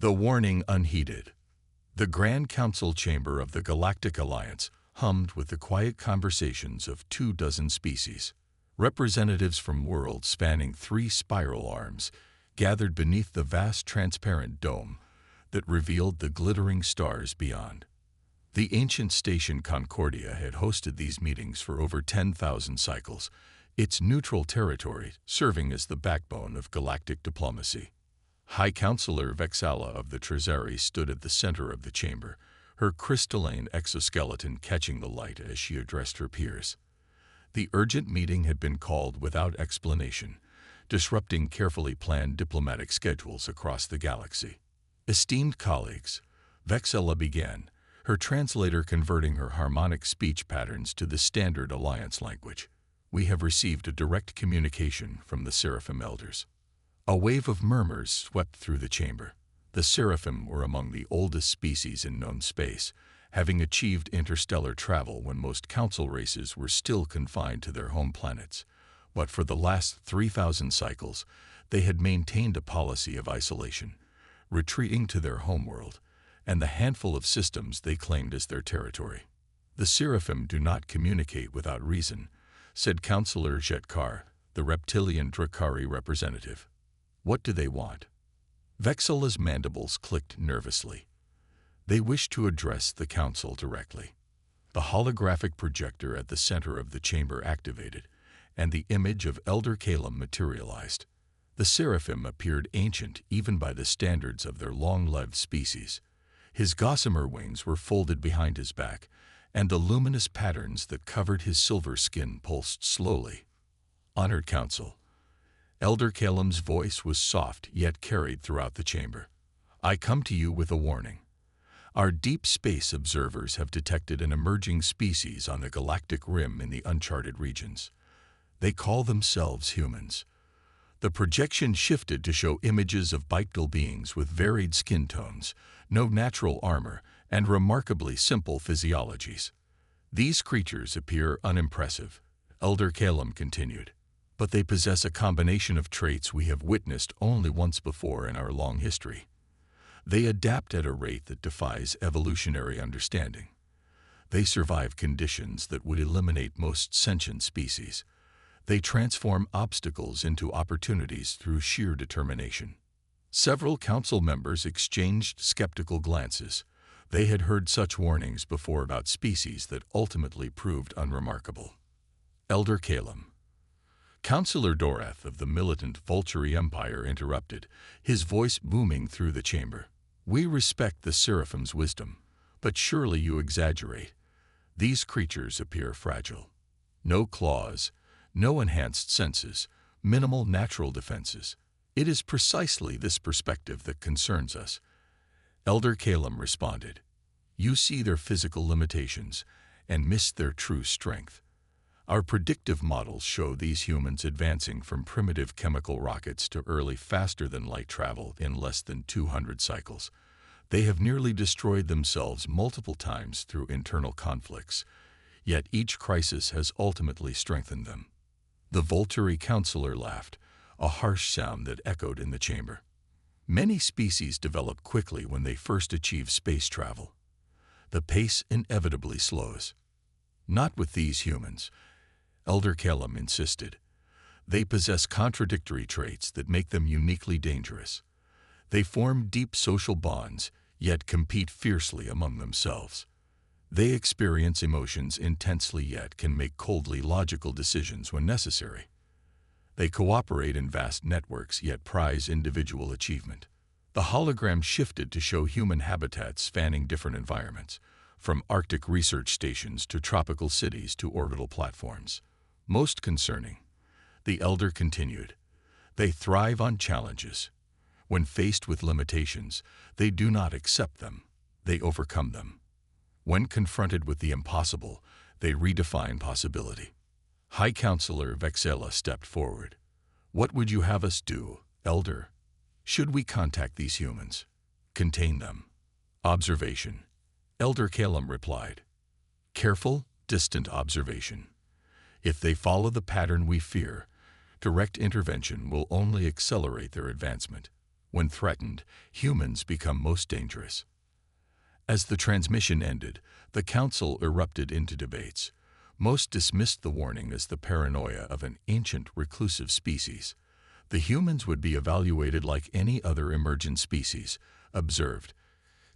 The warning unheeded. The Grand Council chamber of the Galactic Alliance hummed with the quiet conversations of 24 species. Representatives from worlds spanning 3 spiral arms gathered beneath the vast transparent dome that revealed the glittering stars beyond. The ancient station Concordia had hosted these meetings for over 10,000 cycles, its neutral territory serving as the backbone of galactic diplomacy. High Counselor Vexala of the Trezari stood at the center of the chamber, her crystalline exoskeleton catching the light as she addressed her peers. The urgent meeting had been called without explanation, disrupting carefully planned diplomatic schedules across the galaxy. Esteemed colleagues, Vexala began, her translator converting her harmonic speech patterns to the standard Alliance language. We have received a direct communication from the Seraphim Elders. A wave of murmurs swept through the chamber. The Seraphim were among the oldest species in known space, having achieved interstellar travel when most council races were still confined to their home planets. But for the last 3,000 cycles, they had maintained a policy of isolation, retreating to their homeworld and the handful of systems they claimed as their territory. The Seraphim do not communicate without reason, said Counselor Jetkar, the reptilian Drakari representative. What do they want? Vexala's mandibles clicked nervously. They wish to address the council directly. The holographic projector at the center of the chamber activated, and the image of Elder Calum materialized. The Seraphim appeared ancient even by the standards of their long-lived species. His gossamer wings were folded behind his back, and the luminous patterns that covered his silver skin pulsed slowly. Honored Council. Elder Calum's voice was soft yet carried throughout the chamber. I come to you with a warning. Our deep space observers have detected an emerging species on the galactic rim in the uncharted regions. They call themselves humans. The projection shifted to show images of bipedal beings with varied skin tones, no natural armor, and remarkably simple physiologies. These creatures appear unimpressive, Elder Calum continued, but they possess a combination of traits we have witnessed only once before in our long history. They adapt at a rate that defies evolutionary understanding. They survive conditions that would eliminate most sentient species. They transform obstacles into opportunities through sheer determination. Several council members exchanged skeptical glances. They had heard such warnings before about species that ultimately proved unremarkable. Elder Calum. Counselor Dorath of the militant Vulturi Empire interrupted, his voice booming through the chamber. We respect the Seraphim's wisdom, but surely you exaggerate. These creatures appear fragile. No claws, no enhanced senses, minimal natural defenses. It is precisely this perspective that concerns us. Elder Calum responded. You see their physical limitations and miss their true strength. Our predictive models show these humans advancing from primitive chemical rockets to early faster-than-light travel in less than 200 cycles. They have nearly destroyed themselves multiple times through internal conflicts, yet each crisis has ultimately strengthened them. The Vulturi counselor laughed, a harsh sound that echoed in the chamber. Many species develop quickly when they first achieve space travel. The pace inevitably slows. Not with these humans, Elder Calum insisted. They possess contradictory traits that make them uniquely dangerous. They form deep social bonds, yet compete fiercely among themselves. They experience emotions intensely yet can make coldly logical decisions when necessary. They cooperate in vast networks yet prize individual achievement. The hologram shifted to show human habitats spanning different environments, from Arctic research stations to tropical cities to orbital platforms. Most concerning, the Elder continued, they thrive on challenges. When faced with limitations, they do not accept them, they overcome them. When confronted with the impossible, they redefine possibility. High Counselor Vexala stepped forward. What would you have us do, Elder? Should we contact these humans? Contain them? Observation. Elder Calum replied. Careful, distant observation. If they follow the pattern we fear, direct intervention will only accelerate their advancement. When threatened, humans become most dangerous. As the transmission ended, the council erupted into debates. Most dismissed the warning as the paranoia of an ancient reclusive species. The humans would be evaluated like any other emergent species, observed,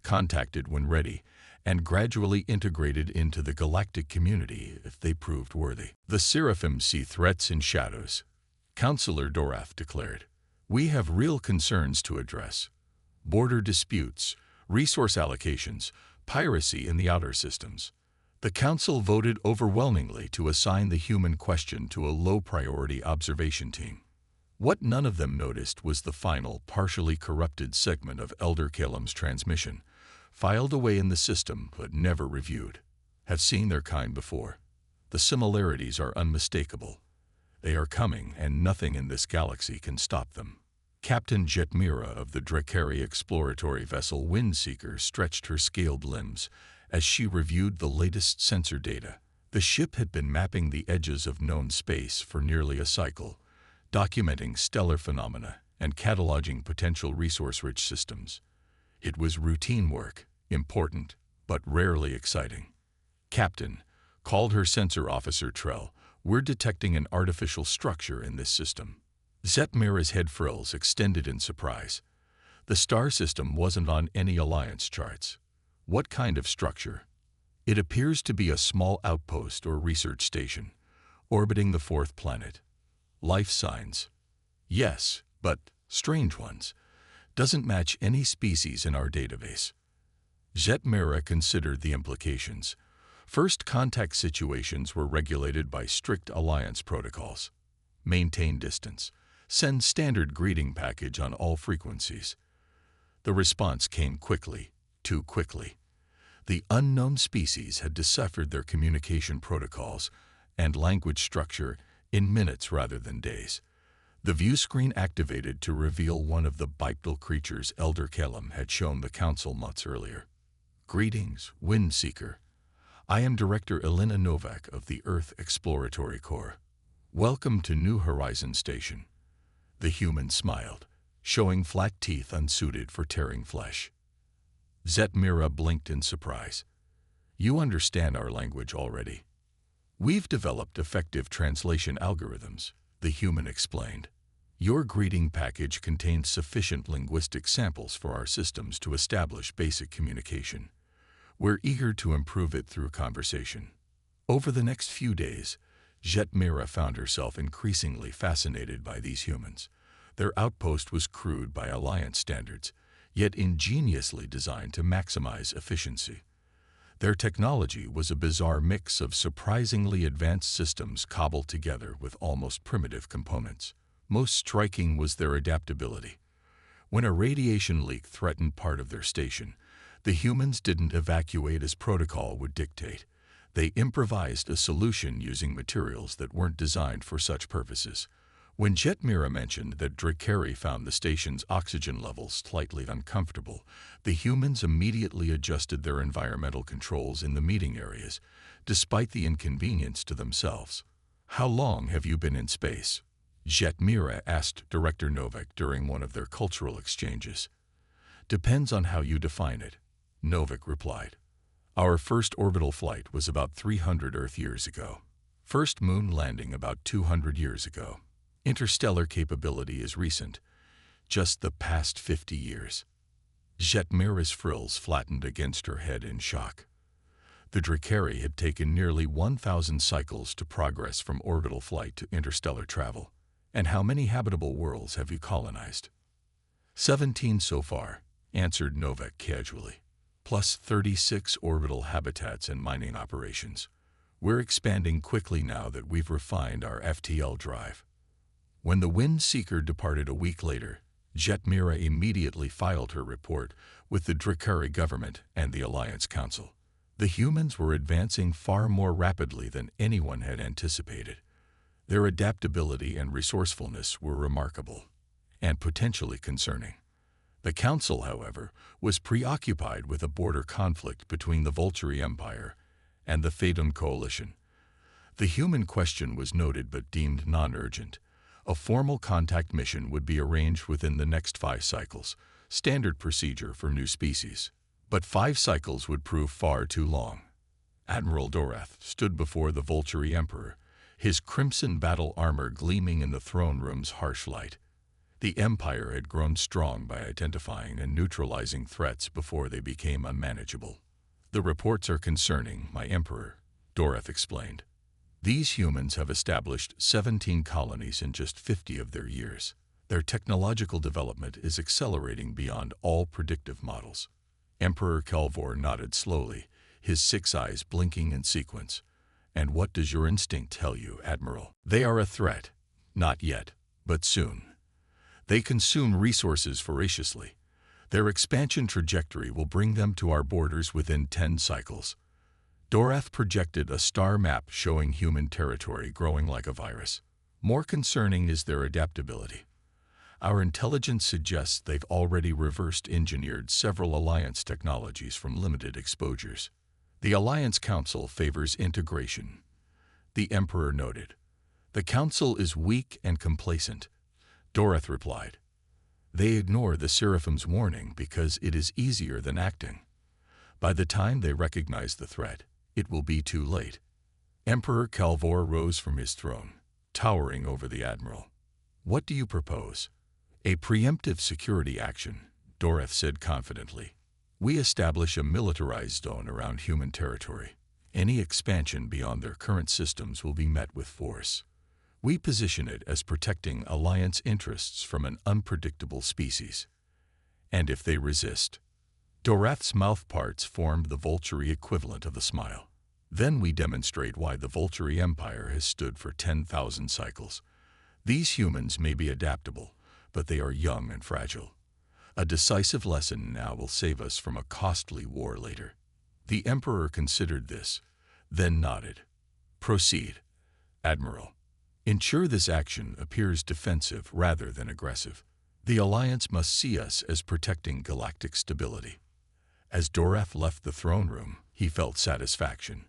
contacted when ready, and gradually integrated into the galactic community if they proved worthy. The Seraphim see threats in shadows. Councillor Dorath declared, "We have real concerns to address. Border disputes, resource allocations, piracy in the outer systems." The Council voted overwhelmingly to assign the human question to a low-priority observation team. What none of them noticed was the final, partially corrupted segment of Elder Kalem's transmission, filed away in the system but never reviewed. Have seen their kind before. The similarities are unmistakable. They are coming, and nothing in this galaxy can stop them. Captain Jetmira of the Drakari exploratory vessel Windseeker stretched her scaled limbs as she reviewed the latest sensor data. The ship had been mapping the edges of known space for nearly a cycle, documenting stellar phenomena and cataloging potential resource-rich systems. It was routine work, important, but rarely exciting. "Captain," called her sensor officer Trell, "we're detecting an artificial structure in this system." Zetmira's head frills extended in surprise. The star system wasn't on any alliance charts. "What kind of structure?" "It appears to be a small outpost or research station, orbiting the fourth planet. Life signs." "Yes, but strange ones. Doesn't match any species in our database." Zetmira considered the implications. First contact situations were regulated by strict alliance protocols. Maintain distance. Send standard greeting package on all frequencies. The response came quickly, too quickly. The unknown species had deciphered their communication protocols and language structure in minutes rather than days. The view screen activated to reveal one of the bipedal creatures Elder Kalem had shown the Council months earlier. "Greetings, Windseeker. I am Director Elena Novak of the Earth Exploratory Corps. Welcome to New Horizon Station." The human smiled, showing flat teeth unsuited for tearing flesh. Zetmira blinked in surprise. "You understand our language already." "We've developed effective translation algorithms," the human explained. "Your greeting package contains sufficient linguistic samples for our systems to establish basic communication. We're eager to improve it through conversation." Over the next few days, Zetmira found herself increasingly fascinated by these humans. Their outpost was crude by Alliance standards, yet ingeniously designed to maximize efficiency. Their technology was a bizarre mix of surprisingly advanced systems cobbled together with almost primitive components. Most striking was their adaptability. When a radiation leak threatened part of their station, the humans didn't evacuate as protocol would dictate. They improvised a solution using materials that weren't designed for such purposes. When Jetmira mentioned that Drakari found the station's oxygen levels slightly uncomfortable, the humans immediately adjusted their environmental controls in the meeting areas, despite the inconvenience to themselves. "How long have you been in space?" Jetmira asked Director Novak during one of their cultural exchanges. "Depends on how you define it," Novak replied. "Our first orbital flight was about 300 Earth years ago. First moon landing about 200 years ago. Interstellar capability is recent, just the past 50 years." Jetmira's frills flattened against her head in shock. The Drakari had taken nearly 1,000 cycles to progress from orbital flight to interstellar travel. "And how many habitable worlds have you colonized?" 17 so far, answered Novak casually. Plus 36 orbital habitats and mining operations. We're expanding quickly now that we've refined our FTL drive. When the Windseeker departed a week later, Jetmira immediately filed her report with the Drakari government and the Alliance Council. The humans were advancing far more rapidly than anyone had anticipated. Their adaptability and resourcefulness were remarkable, and potentially concerning. The Council, however, was preoccupied with a border conflict between the Volturi Empire and the Phaedon Coalition. The human question was noted but deemed non-urgent. A formal contact mission would be arranged within the next 5 cycles, standard procedure for new species. But 5 cycles would prove far too long. Admiral Dorath stood before the Volturi Emperor, his crimson battle armor gleaming in the throne room's harsh light. The Empire had grown strong by identifying and neutralizing threats before they became unmanageable. "The reports are concerning, my Emperor," Dorath explained. "These humans have established 17 colonies in just 50 of their years. Their technological development is accelerating beyond all predictive models." Emperor Kelvor nodded slowly, his 6 eyes blinking in sequence. "And what does your instinct tell you, Admiral?" "They are a threat. Not yet, but soon. They consume resources voraciously. Their expansion trajectory will bring them to our borders within 10 cycles." Dorath projected a star map showing human territory growing like a virus. "More concerning is their adaptability. Our intelligence suggests they've already reverse-engineered several Alliance technologies from limited exposures. The Alliance Council favors integration," the Emperor noted. "The Council is weak and complacent," Dorath replied. "They ignore the Seraphim's warning because it is easier than acting. By the time they recognize the threat, it will be too late." Emperor Kelvor rose from his throne, towering over the Admiral. "What do you propose?" "A preemptive security action," Dorath said confidently. "We establish a militarized zone around human territory. Any expansion beyond their current systems will be met with force. We position it as protecting Alliance interests from an unpredictable species. And if they resist—" Dorath's mouth parts formed the Volturi equivalent of a smile. "Then we demonstrate why the Volturi Empire has stood for 10,000 cycles. These humans may be adaptable, but they are young and fragile. A decisive lesson now will save us from a costly war later." The Emperor considered this, then nodded. "Proceed, Admiral. Ensure this action appears defensive rather than aggressive. The Alliance must see us as protecting galactic stability." As Dorath left the throne room, he felt satisfaction.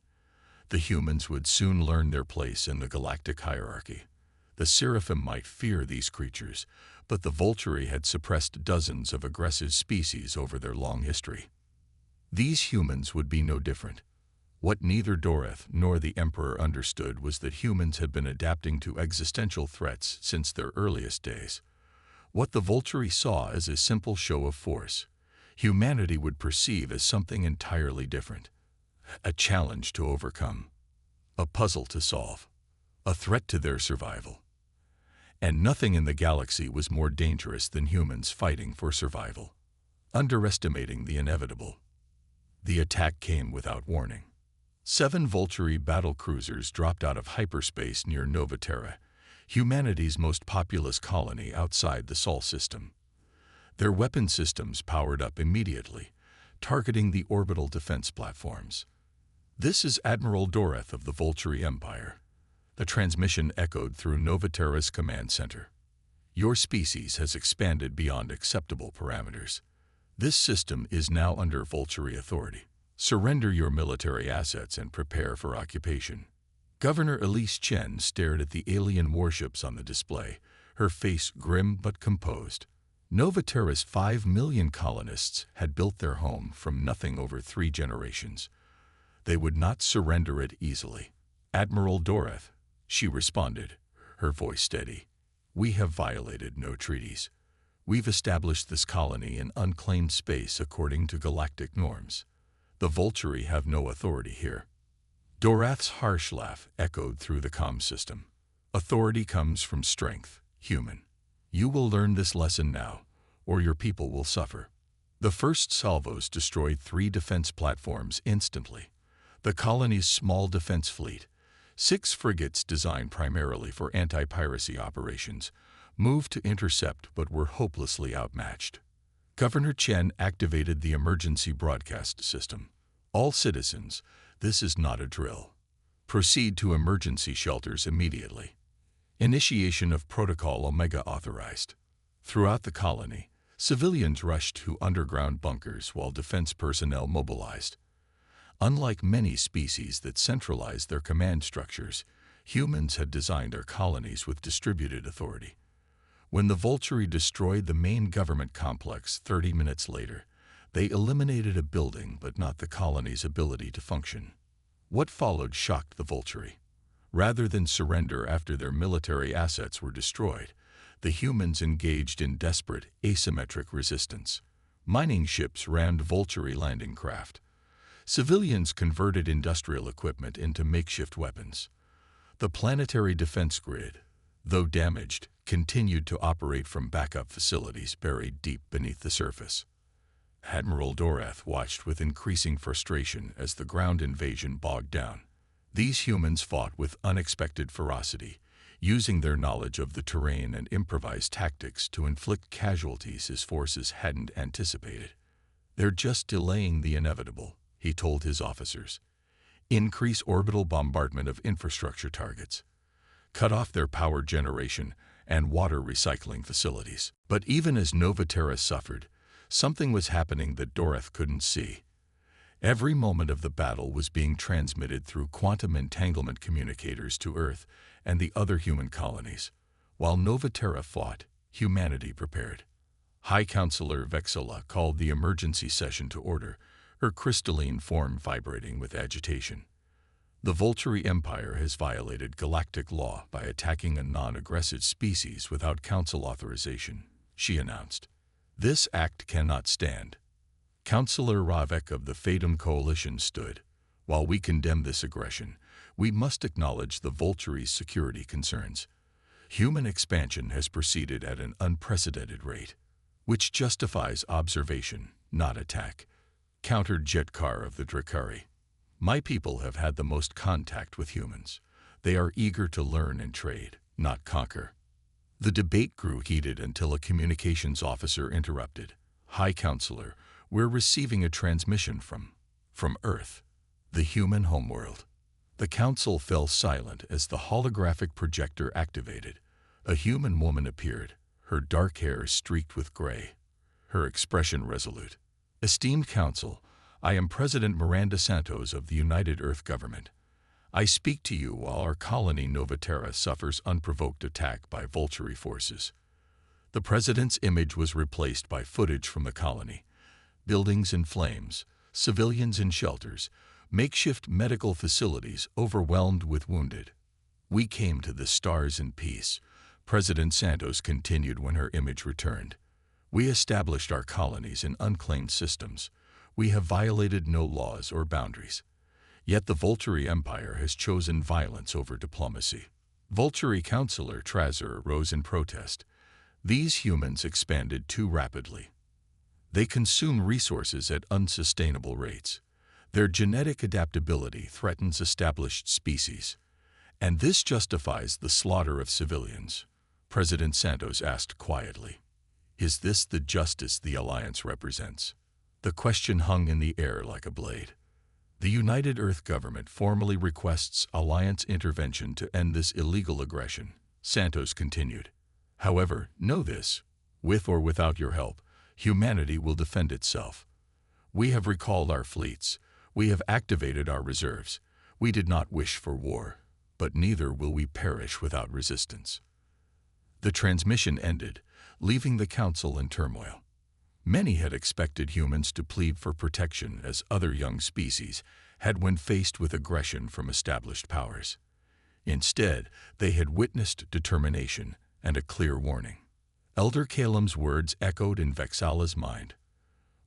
The humans would soon learn their place in the galactic hierarchy. The Seraphim might fear these creatures, but the Volturi had suppressed dozens of aggressive species over their long history. These humans would be no different. What neither Dorath nor the Emperor understood was that humans had been adapting to existential threats since their earliest days. What the Volturi saw as a simple show of force, humanity would perceive as something entirely different. A challenge to overcome, a puzzle to solve, a threat to their survival. And nothing in the galaxy was more dangerous than humans fighting for survival, underestimating the inevitable. The attack came without warning. 7 Volturi battle cruisers dropped out of hyperspace near Nova Terra, humanity's most populous colony outside the Sol system. Their weapon systems powered up immediately, targeting the orbital defense platforms. "This is Admiral Dorath of the Volturi Empire." The transmission echoed through Nova Terra's command center. "Your species has expanded beyond acceptable parameters. This system is now under Volturi authority. Surrender your military assets and prepare for occupation." Governor Elise Chen stared at the alien warships on the display, her face grim but composed. Nova Terra's 5 million colonists had built their home from nothing over 3 generations. They would not surrender it easily. "Admiral Dorath," she responded, her voice steady. "We have violated no treaties. We've established this colony in unclaimed space according to galactic norms. The Volturi have no authority here." Dorath's harsh laugh echoed through the comm system. "Authority comes from strength, human. You will learn this lesson now, or your people will suffer." The first salvos destroyed 3 defense platforms instantly. The colony's small defense fleet, 6 frigates designed primarily for anti-piracy operations, moved to intercept but were hopelessly outmatched. Governor Chen activated the emergency broadcast system. "All citizens, this is not a drill. Proceed to emergency shelters immediately. Initiation of Protocol Omega authorized." Throughout the colony, civilians rushed to underground bunkers while defense personnel mobilized. Unlike many species that centralize their command structures, Humans had designed their colonies with distributed authority. When the Vulturi destroyed the main government complex 30 minutes later, they eliminated a building but not the colony's ability to function. What followed shocked the Vulturi. Rather than surrender after their military assets were destroyed, the humans engaged in desperate, asymmetric resistance. Mining ships rammed Vulturi landing craft. Civilians converted industrial equipment into makeshift weapons. The planetary defense grid, though damaged, continued to operate from backup facilities buried deep beneath the surface. Admiral Dorath watched with increasing frustration as the ground invasion bogged down. These humans fought with unexpected ferocity, using their knowledge of the terrain and improvised tactics to inflict casualties his forces hadn't anticipated. "They're just delaying the inevitable," he told his officers. "Increase orbital bombardment of infrastructure targets. Cut off their power generation and water recycling facilities." But even as Novaterra suffered, something was happening that Dorath couldn't see. Every moment of the battle was being transmitted through quantum entanglement communicators to Earth and the other human colonies. While Novaterra fought, humanity prepared. High Counselor Vexola called the emergency session to order, her crystalline form vibrating with agitation. "The Vulturi Empire has violated galactic law by attacking a non-aggressive species without council authorization," she announced. "This act cannot stand." Counselor Ravek of the Fatum Coalition stood. "While we condemn this aggression, we must acknowledge the Vulturi's security concerns. Human expansion has proceeded at an unprecedented rate, which justifies observation, not attack," countered Jetkar of the Drakari. "My people have had the most contact with humans. They are eager to learn and trade, not conquer." The debate grew heated until a communications officer interrupted. "High Counselor, we're receiving a transmission from Earth, the human homeworld." The council fell silent as the holographic projector activated. A human woman appeared, her dark hair streaked with gray, her expression resolute. "Esteemed Council, I am President Miranda Santos of the United Earth Government. I speak to you while our colony Novaterra suffers unprovoked attack by Vulturi forces." The president's image was replaced by footage from the colony. Buildings in flames, civilians in shelters, makeshift medical facilities overwhelmed with wounded. "We came to the stars in peace," President Santos continued when her image returned. "We established our colonies in unclaimed systems. We have violated no laws or boundaries. Yet the Vulturi Empire has chosen violence over diplomacy." Vulturi Counselor Trazer rose in protest. "These humans expanded too rapidly. They consume resources at unsustainable rates. Their genetic adaptability threatens established species. And this justifies the slaughter of civilians," President Santos asked quietly. "Is this the justice the Alliance represents?" The question hung in the air like a blade. "The United Earth Government formally requests Alliance intervention to end this illegal aggression," Santos continued. "However, know this, with or without your help, humanity will defend itself. We have recalled our fleets. We have activated our reserves. We did not wish for war, but neither will we perish without resistance." The transmission ended, leaving the council in turmoil. Many had expected humans to plead for protection as other young species had when faced with aggression from established powers. Instead, they had witnessed determination and a clear warning. Elder Kalem's words echoed in Vexala's mind.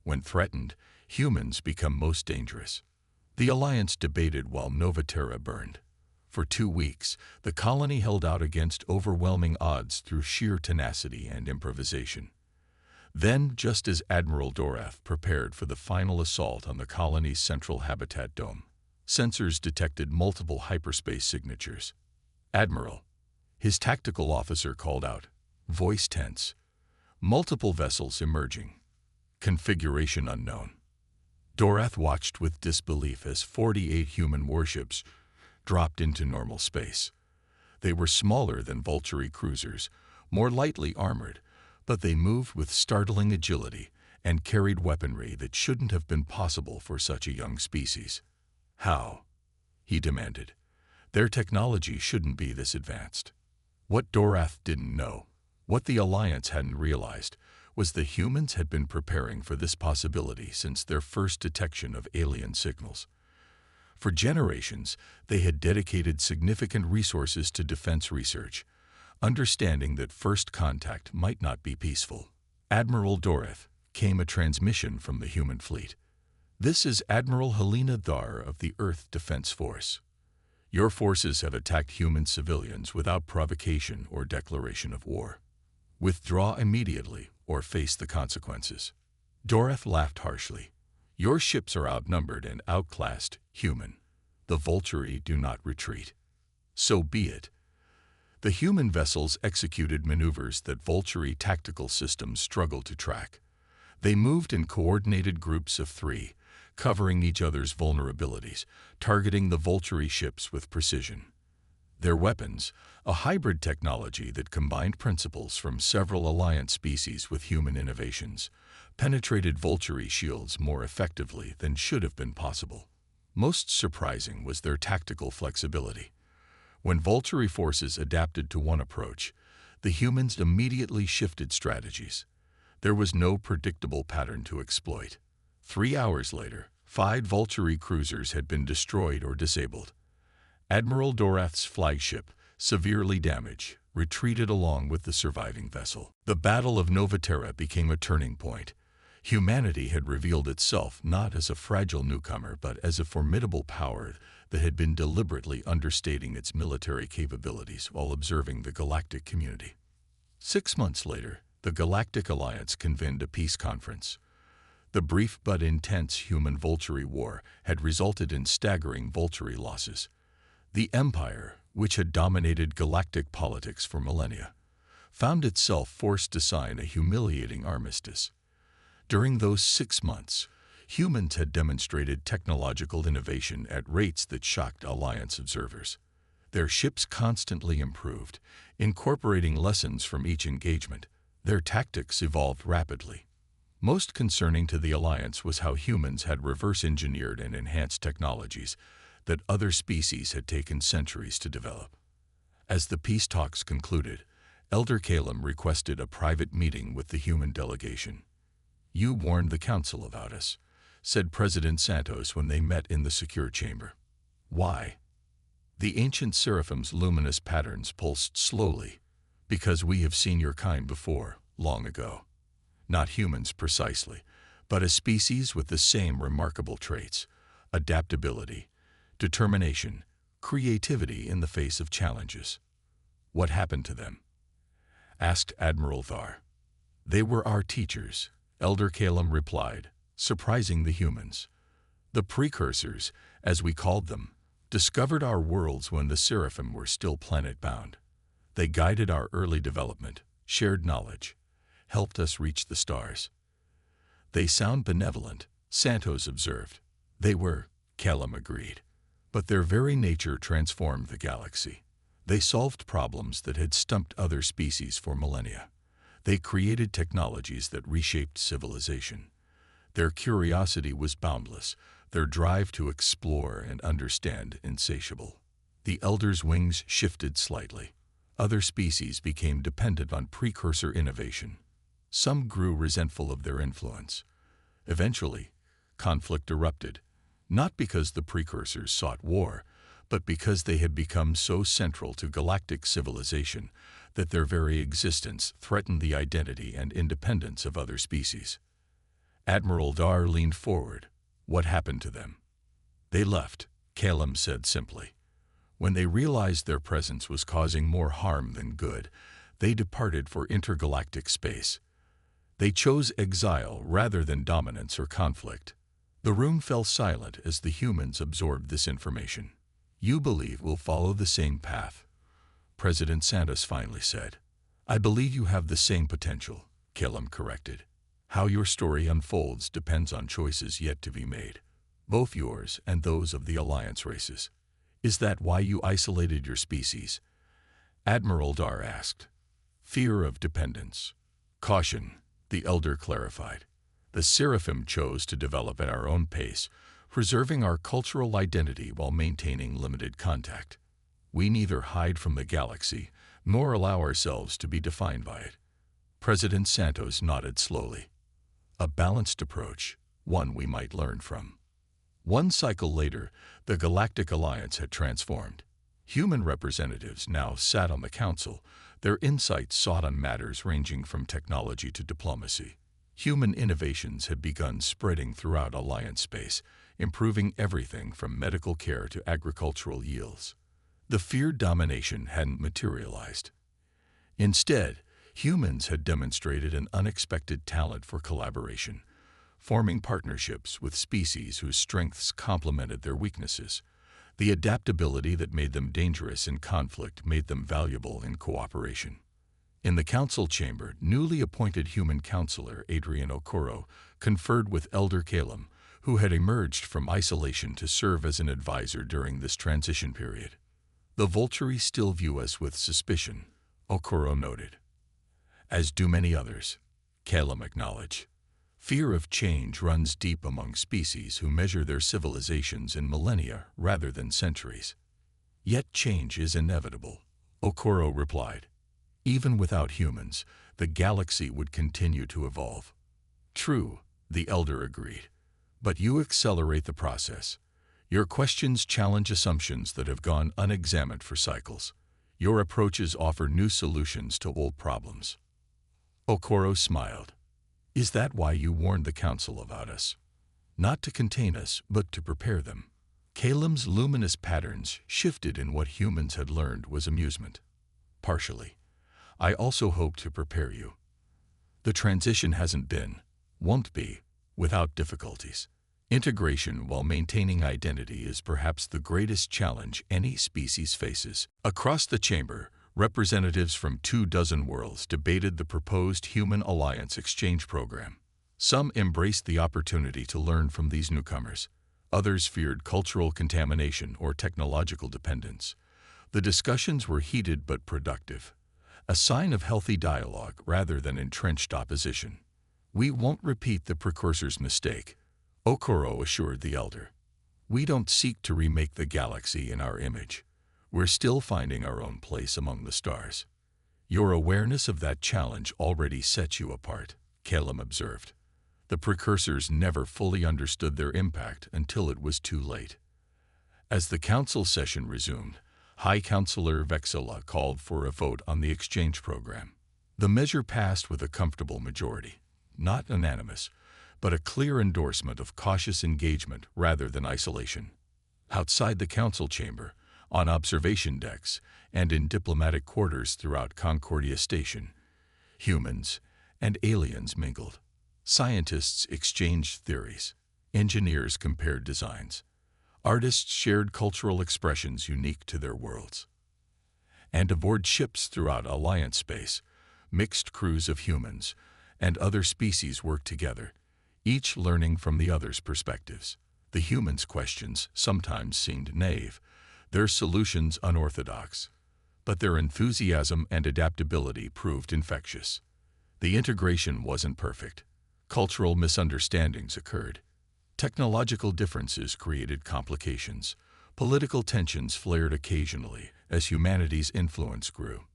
When threatened, humans become most dangerous. The Alliance debated while Novaterra burned. For 2 weeks, the colony held out against overwhelming odds through sheer tenacity and improvisation. Then, just as Admiral Dorath prepared for the final assault on the colony's central habitat dome, sensors detected multiple hyperspace signatures. "Admiral," his tactical officer called out, voice tense. "Multiple vessels emerging. Configuration unknown." Dorath watched with disbelief as 48 human warships dropped into normal space. They were smaller than Vulturi cruisers, more lightly armored, but they moved with startling agility and carried weaponry that shouldn't have been possible for such a young species. "How?" he demanded. Their technology shouldn't be this advanced. What Dorath didn't know, what the Alliance hadn't realized, was the humans had been preparing for this possibility since their first detection of alien signals. For generations, they had dedicated significant resources to defense research, understanding that first contact might not be peaceful. Admiral Dorath came a transmission from the human fleet. This is Admiral Helena Thar of the Earth Defense Force. Your forces have attacked human civilians without provocation or declaration of war. Withdraw immediately or face the consequences. Dorath laughed harshly. Your ships are outnumbered and outclassed, human. The Vulturi do not retreat. So be it. The human vessels executed maneuvers that Vulturi tactical systems struggled to track. They moved in coordinated groups of 3, covering each other's vulnerabilities, targeting the Vulturi ships with precision. Their weapons, a hybrid technology that combined principles from several Alliance species with human innovations, penetrated Vulturi shields more effectively than should have been possible. Most surprising was their tactical flexibility. When Vulturi forces adapted to one approach, the humans immediately shifted strategies. There was no predictable pattern to exploit. 3 hours later, 5 Vulturi cruisers had been destroyed or disabled. Admiral Dorath's flagship, severely damaged, retreated along with the surviving vessel. The Battle of Novaterra became a turning point. Humanity had revealed itself not as a fragile newcomer but as a formidable power that had been deliberately understating its military capabilities while observing the galactic community. 6 months later, the Galactic Alliance convened a peace conference. The brief but intense human-Vulturi war had resulted in staggering Vulturi losses. The Empire, which had dominated galactic politics for millennia, found itself forced to sign a humiliating armistice. During those 6 months, humans had demonstrated technological innovation at rates that shocked Alliance observers. Their ships constantly improved, incorporating lessons from each engagement. Their tactics evolved rapidly. Most concerning to the Alliance was how humans had reverse-engineered and enhanced technologies that other species had taken centuries to develop. As the peace talks concluded, Elder Calum requested a private meeting with the human delegation. "You warned the Council about us," said President Santos when they met in the secure chamber. "Why?" The ancient seraphim's luminous patterns pulsed slowly. "Because we have seen your kind before, long ago. Not humans precisely, but a species with the same remarkable traits: adaptability, determination, creativity in the face of challenges." "What happened to them?" asked Admiral Thar. "They were our teachers," Elder Calum replied, surprising the humans. "The precursors, as we called them, discovered our worlds when the seraphim were still planet-bound. They guided our early development, shared knowledge, helped us reach the stars." "They sound benevolent," Santos observed. "They were," Calum agreed. "But their very nature transformed the galaxy. They solved problems that had stumped other species for millennia. They created technologies that reshaped civilization. Their curiosity was boundless, their drive to explore and understand insatiable." The Elder's wings shifted slightly. Other species became dependent on precursor innovation. Some grew resentful of their influence. Eventually, conflict erupted, not because the precursors sought war, but because they had become so central to galactic civilization that their very existence threatened the identity and independence of other species. Admiral Dar leaned forward. "What happened to them?" "They left," Calum said simply. "When they realized their presence was causing more harm than good, they departed for intergalactic space. They chose exile rather than dominance or conflict." The room fell silent as the humans absorbed this information. "You believe we'll follow the same path," President Santos finally said. "I believe you have the same potential," Calum corrected. "How your story unfolds depends on choices yet to be made, both yours and those of the Alliance races." "Is that why you isolated your species?" Admiral Dar asked. "Fear of dependence. Caution," the Elder clarified. "The Seraphim chose to develop at our own pace, preserving our cultural identity while maintaining limited contact. We neither hide from the galaxy nor allow ourselves to be defined by it. President Santos nodded slowly. A balanced approach, one we might learn from. One cycle later, the Galactic Alliance had transformed. Human representatives now sat on the council, their insights sought on matters ranging from technology to diplomacy. Human innovations had begun spreading throughout Alliance space, improving everything from medical care to agricultural yields. The feared domination hadn't materialized. Instead, humans had demonstrated an unexpected talent for collaboration, forming partnerships with species whose strengths complemented their weaknesses. The adaptability that made them dangerous in conflict made them valuable in cooperation. In the council chamber, newly appointed human counselor Adrian Okoro conferred with Elder Calum, who had emerged from isolation to serve as an advisor during this transition period. The Vulturi still view us with suspicion, Okoro noted. As do many others, Calum acknowledged. Fear of change runs deep among species who measure their civilizations in millennia rather than centuries. Yet change is inevitable, Okoro replied. Even without humans, the galaxy would continue to evolve. True, the elder agreed. But you accelerate the process. Your questions challenge assumptions that have gone unexamined for cycles. Your approaches offer new solutions to old problems. Okoro smiled. Is that why you warned the council about us? Not to contain us, but to prepare them. Calum's luminous patterns shifted in what humans had learned was amusement. Partially. I also hope to prepare you. The transition hasn't been, won't be, without difficulties. Integration while maintaining identity is perhaps the greatest challenge any species faces. Across the chamber, representatives from 24 worlds debated the proposed Human Alliance exchange program. Some embraced the opportunity to learn from these newcomers. Others feared cultural contamination or technological dependence. The discussions were heated but productive, a sign of healthy dialogue rather than entrenched opposition. We won't repeat the precursor's mistake, Okoro assured the elder. We don't seek to remake the galaxy in our image. We're still finding our own place among the stars. Your awareness of that challenge already sets you apart, Calum observed. The precursors never fully understood their impact until it was too late. As the council session resumed, High Counselor Vexola called for a vote on the exchange program. The measure passed with a comfortable majority, not unanimous, but a clear endorsement of cautious engagement rather than isolation. Outside the council chamber, on observation decks, and in diplomatic quarters throughout Concordia Station, humans and aliens mingled. Scientists exchanged theories. Engineers compared designs. Artists shared cultural expressions unique to their worlds. And aboard ships throughout Alliance space, mixed crews of humans and other species worked together, each learning from the other's perspectives. The humans' questions sometimes seemed naive, their solutions unorthodox, but their enthusiasm and adaptability proved infectious. The integration wasn't perfect. Cultural misunderstandings occurred. Technological differences created complications. Political tensions flared occasionally as humanity's influence grew.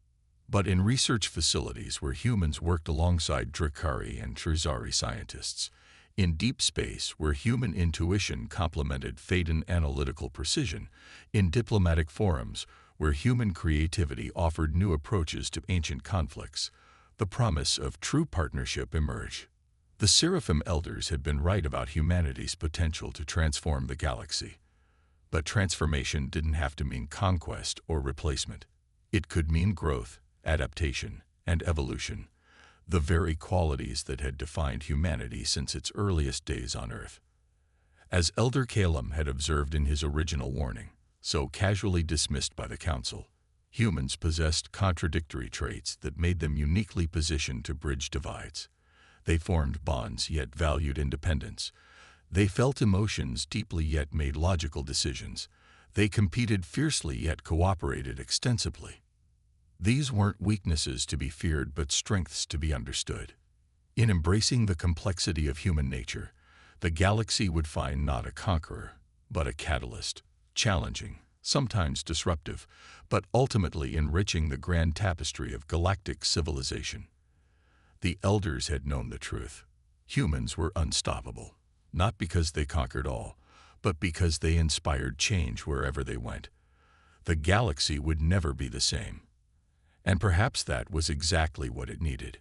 But in research facilities where humans worked alongside Drakari and Trizari scientists, in deep space where human intuition complemented Phaeton analytical precision, in diplomatic forums where human creativity offered new approaches to ancient conflicts, the promise of true partnership emerged. The Seraphim elders had been right about humanity's potential to transform the galaxy. But transformation didn't have to mean conquest or replacement. It could mean growth, adaptation, and evolution, the very qualities that had defined humanity since its earliest days on Earth. As Elder Calum had observed in his original warning, so casually dismissed by the Council, humans possessed contradictory traits that made them uniquely positioned to bridge divides. They formed bonds yet valued independence. They felt emotions deeply yet made logical decisions. They competed fiercely yet cooperated extensively. These weren't weaknesses to be feared but strengths to be understood. In embracing the complexity of human nature, the galaxy would find not a conqueror, but a catalyst, challenging, sometimes disruptive, but ultimately enriching the grand tapestry of galactic civilization. The elders had known the truth. Humans were unstoppable, not because they conquered all, but because they inspired change wherever they went. The galaxy would never be the same. And perhaps that was exactly what it needed.